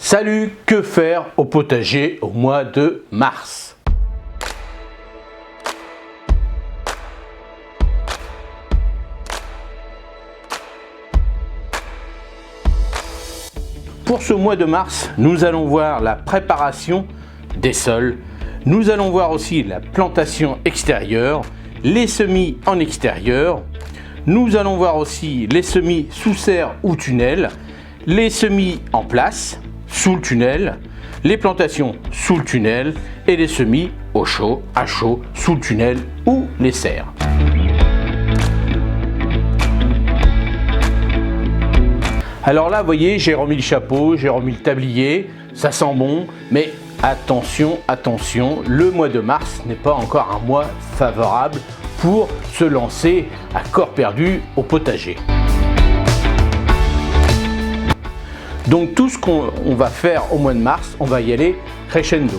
Salut, que faire au potager au mois de mars? Pour ce mois de mars, nous allons voir la préparation des sols, nous allons voir aussi la plantation extérieure, les semis en extérieur, nous allons voir aussi les semis sous serre ou tunnel, les semis en place, sous le tunnel, les plantations sous le tunnel et les semis au chaud, à chaud, sous le tunnel ou les serres. Alors là, vous voyez, j'ai remis le chapeau, j'ai remis le tablier, ça sent bon, mais attention, attention, le mois de mars n'est pas encore un mois favorable pour se lancer à corps perdu au potager. Donc tout ce qu'on va faire au mois de mars, on va y aller crescendo.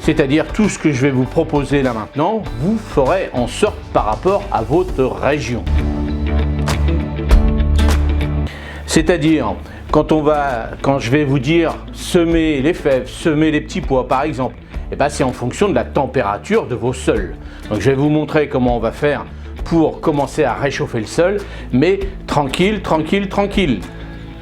C'est-à-dire tout ce que je vais vous proposer là maintenant, vous ferez en sorte par rapport à votre région. C'est-à-dire quand je vais vous dire semer les fèves, semer les petits pois par exemple, c'est en fonction de la température de vos sols. Donc je vais vous montrer comment on va faire pour commencer à réchauffer le sol, mais tranquille, tranquille, tranquille.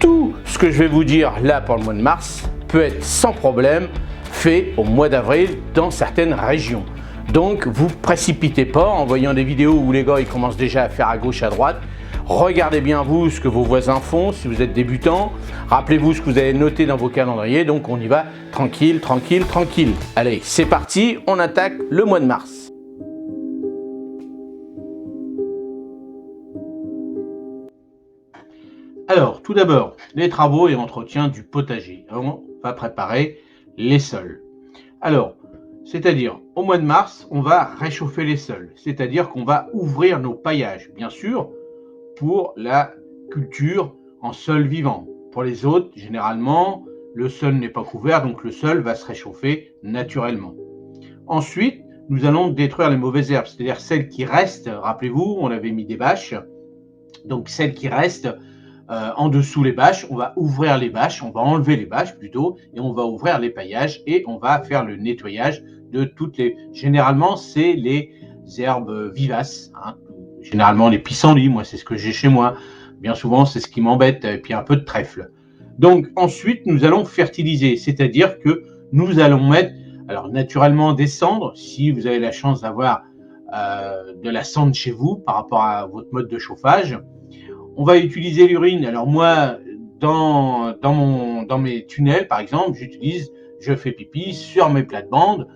Tout ce que je vais vous dire là pour le mois de mars peut être sans problème fait au mois d'avril dans certaines régions. Donc vous ne précipitez pas en voyant des vidéos où les gars ils commencent déjà à faire à gauche à droite. Regardez bien vous ce que vos voisins font si vous êtes débutant. Rappelez-vous ce que vous avez noté dans vos calendriers. Donc on y va tranquille, tranquille, tranquille. Allez, c'est parti, on attaque le mois de mars. Alors, tout d'abord, les travaux et entretien du potager. On va préparer les sols. Alors, c'est-à-dire, au mois de mars, on va réchauffer les sols. C'est-à-dire qu'on va ouvrir nos paillages, bien sûr, pour la culture en sol vivant. Pour les autres, généralement, le sol n'est pas couvert, donc le sol va se réchauffer naturellement. Ensuite, nous allons détruire les mauvaises herbes, c'est-à-dire celles qui restent. Rappelez-vous, on avait mis des bâches. Donc, celles qui restent en dessous les bâches, on va ouvrir les bâches, on va enlever les bâches plutôt, et on va ouvrir les paillages et on va faire le nettoyage de toutes les... Généralement, c'est les herbes vivaces, hein. Généralement les pissenlits, moi c'est ce que j'ai chez moi. Bien souvent, c'est ce qui m'embête, et puis un peu de trèfle. Donc ensuite, nous allons fertiliser, c'est-à-dire que nous allons mettre, alors naturellement des cendres, si vous avez la chance d'avoir de la cendre chez vous par rapport à votre mode de chauffage. On va utiliser l'urine. Alors moi, dans mes tunnels, par exemple, je fais pipi sur mes plates-bandes.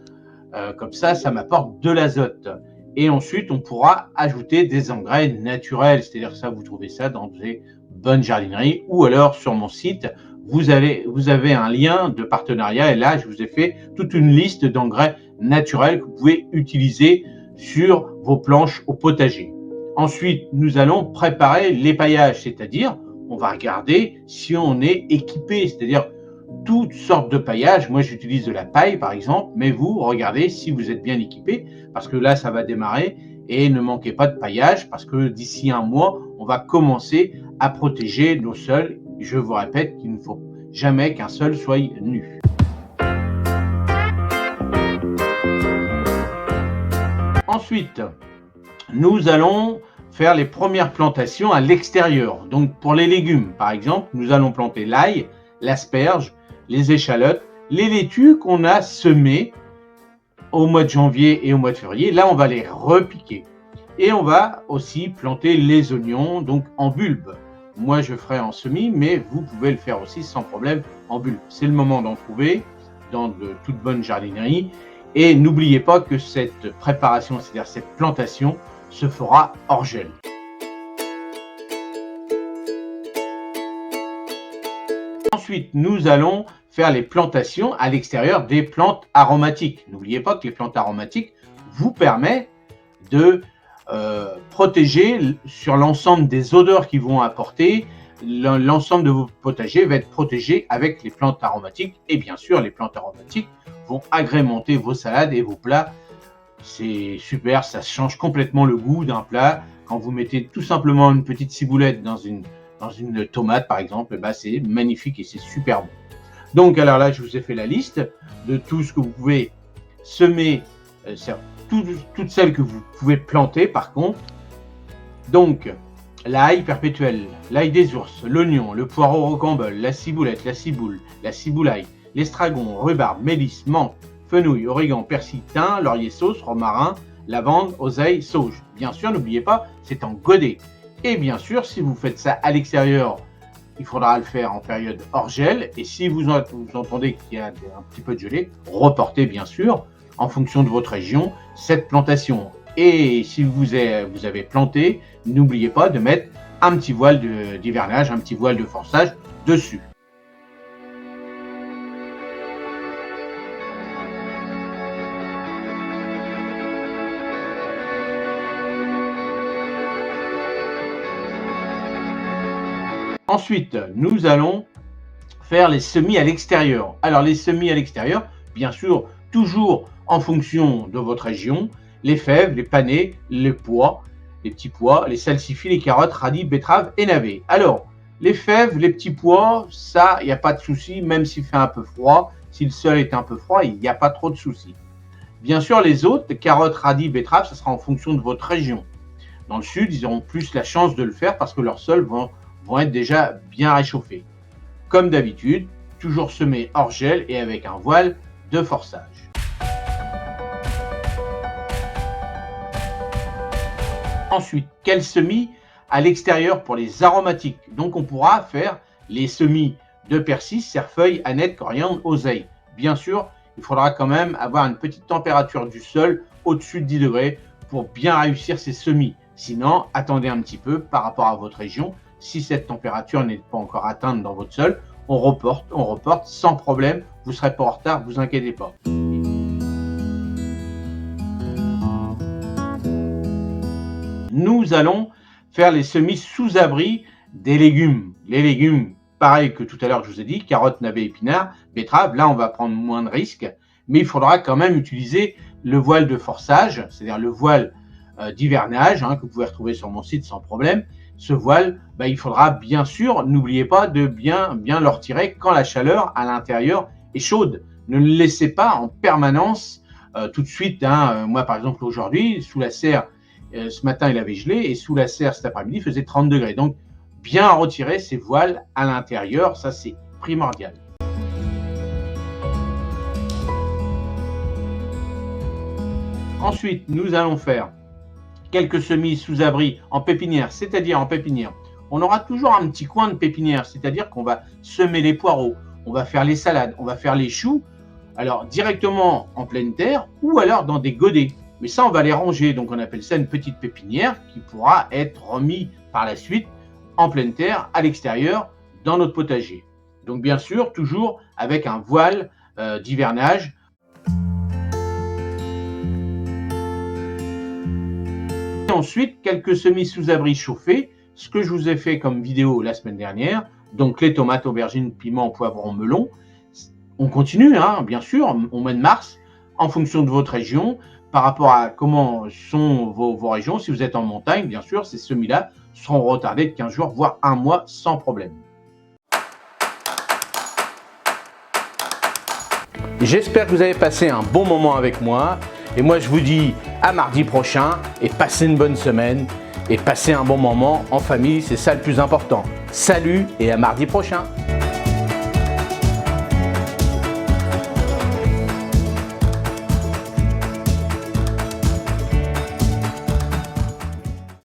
Comme ça m'apporte de l'azote. Et ensuite, on pourra ajouter des engrais naturels. C'est-à-dire ça, vous trouvez ça dans des bonnes jardineries. Ou alors, sur mon site, vous avez un lien de partenariat. Et là, je vous ai fait toute une liste d'engrais naturels que vous pouvez utiliser sur vos planches au potager. Ensuite, nous allons préparer l'épaillage, c'est-à-dire on va regarder si on est équipé, c'est-à-dire toutes sortes de paillage. Moi, j'utilise de la paille, par exemple, mais vous, regardez si vous êtes bien équipé, parce que là, ça va démarrer, et ne manquez pas de paillage, parce que d'ici un mois, on va commencer à protéger nos sols. Je vous répète qu'il ne faut jamais qu'un sol soit nu. Ensuite, nous allons faire les premières plantations à l'extérieur. Donc pour les légumes, par exemple, nous allons planter l'ail, l'asperge, les échalotes, les laitues qu'on a semées au mois de janvier et au mois de février. Là, on va les repiquer. Et on va aussi planter les oignons, donc en bulbe. Moi, je ferai en semis, mais vous pouvez le faire aussi sans problème en bulbe. C'est le moment d'en trouver dans de toutes bonnes jardineries. Et n'oubliez pas que cette préparation, c'est-à-dire cette plantation, se fera hors gel. Ensuite, nous allons faire les plantations à l'extérieur des plantes aromatiques. N'oubliez pas que les plantes aromatiques vous permettent de protéger sur l'ensemble des odeurs qu'ils vont apporter. L'ensemble de vos potagers va être protégé avec les plantes aromatiques. Et bien sûr, les plantes aromatiques vont agrémenter vos salades et vos plats. C'est super, ça change complètement le goût d'un plat. Quand vous mettez tout simplement une petite ciboulette dans une tomate, par exemple, c'est magnifique et c'est super bon. Donc alors là, je vous ai fait la liste de tout ce que vous pouvez semer, toutes celles que vous pouvez planter par contre. Donc, l'ail perpétuel, l'ail des ours, l'oignon, le poireau rocambole, la ciboulette, la ciboule, la ciboulaille, l'estragon, rhubarbe, mélisse, menthe, fenouil, origan, persil, thym, laurier sauce, romarin, lavande, oseille, sauge. Bien sûr, n'oubliez pas, c'est en godet. Et bien sûr, si vous faites ça à l'extérieur, il faudra le faire en période hors gel. Et si vous entendez qu'il y a un petit peu de gelée, reportez bien sûr, en fonction de votre région, cette plantation. Et si vous avez planté, n'oubliez pas de mettre un petit voile d'hivernage, un petit voile de forçage dessus. Ensuite, nous allons faire les semis à l'extérieur. Alors les semis à l'extérieur, bien sûr, toujours en fonction de votre région, les fèves, les panais, les pois, les petits pois, les salsifis, les carottes, radis, betteraves et navets. Alors, les fèves, les petits pois, ça, il n'y a pas de souci, même s'il fait un peu froid, si le sol est un peu froid, il n'y a pas trop de soucis. Bien sûr, les autres, carottes, radis, betteraves, ça sera en fonction de votre région. Dans le sud, ils auront plus la chance de le faire parce que leurs sols vont être déjà bien réchauffés. Comme d'habitude, toujours semer hors gel et avec un voile de forçage. Ensuite, quels semis à l'extérieur pour les aromatiques? Donc on pourra faire les semis de persil, cerfeuil, aneth, coriandre, oseille. Bien sûr, il faudra quand même avoir une petite température du sol au-dessus de 10 degrés pour bien réussir ces semis. Sinon, attendez un petit peu par rapport à votre région. Si cette température n'est pas encore atteinte dans votre sol, on reporte sans problème. Vous ne serez pas en retard, vous inquiétez pas. Nous allons faire les semis sous abri des légumes. Les légumes, pareil que tout à l'heure je vous ai dit, carottes, navets, épinards, betteraves. Là, on va prendre moins de risques, mais il faudra quand même utiliser le voile de forçage, c'est-à-dire le voile d'hivernage que vous pouvez retrouver sur mon site sans problème. Ce voile, il faudra bien sûr, n'oubliez pas de bien le retirer quand la chaleur à l'intérieur est chaude. Ne le laissez pas en permanence tout de suite. Moi, par exemple, aujourd'hui, sous la serre, ce matin, il avait gelé et sous la serre, cet après-midi, il faisait 30 degrés. Donc, bien retirer ces voiles à l'intérieur, ça c'est primordial. Ensuite, nous allons faire quelques semis sous abri en pépinière, c'est-à-dire en pépinière. On aura toujours un petit coin de pépinière, c'est-à-dire qu'on va semer les poireaux, on va faire les salades, on va faire les choux, alors directement en pleine terre ou alors dans des godets. Mais ça, on va les ranger, donc on appelle ça une petite pépinière qui pourra être remis par la suite en pleine terre, à l'extérieur, dans notre potager. Donc bien sûr, toujours avec un voile d'hivernage. Et ensuite, quelques semis sous abri chauffés, ce que je vous ai fait comme vidéo la semaine dernière, donc les tomates, aubergines, piments, poivrons, melons. On continue, bien sûr, au mois de mars, en fonction de votre région, par rapport à comment sont vos régions. Si vous êtes en montagne, bien sûr, ces semis-là seront retardés de 15 jours, voire un mois, sans problème. J'espère que vous avez passé un bon moment avec moi. Et moi, je vous dis à mardi prochain et passez une bonne semaine et passez un bon moment en famille. C'est ça le plus important. Salut et à mardi prochain.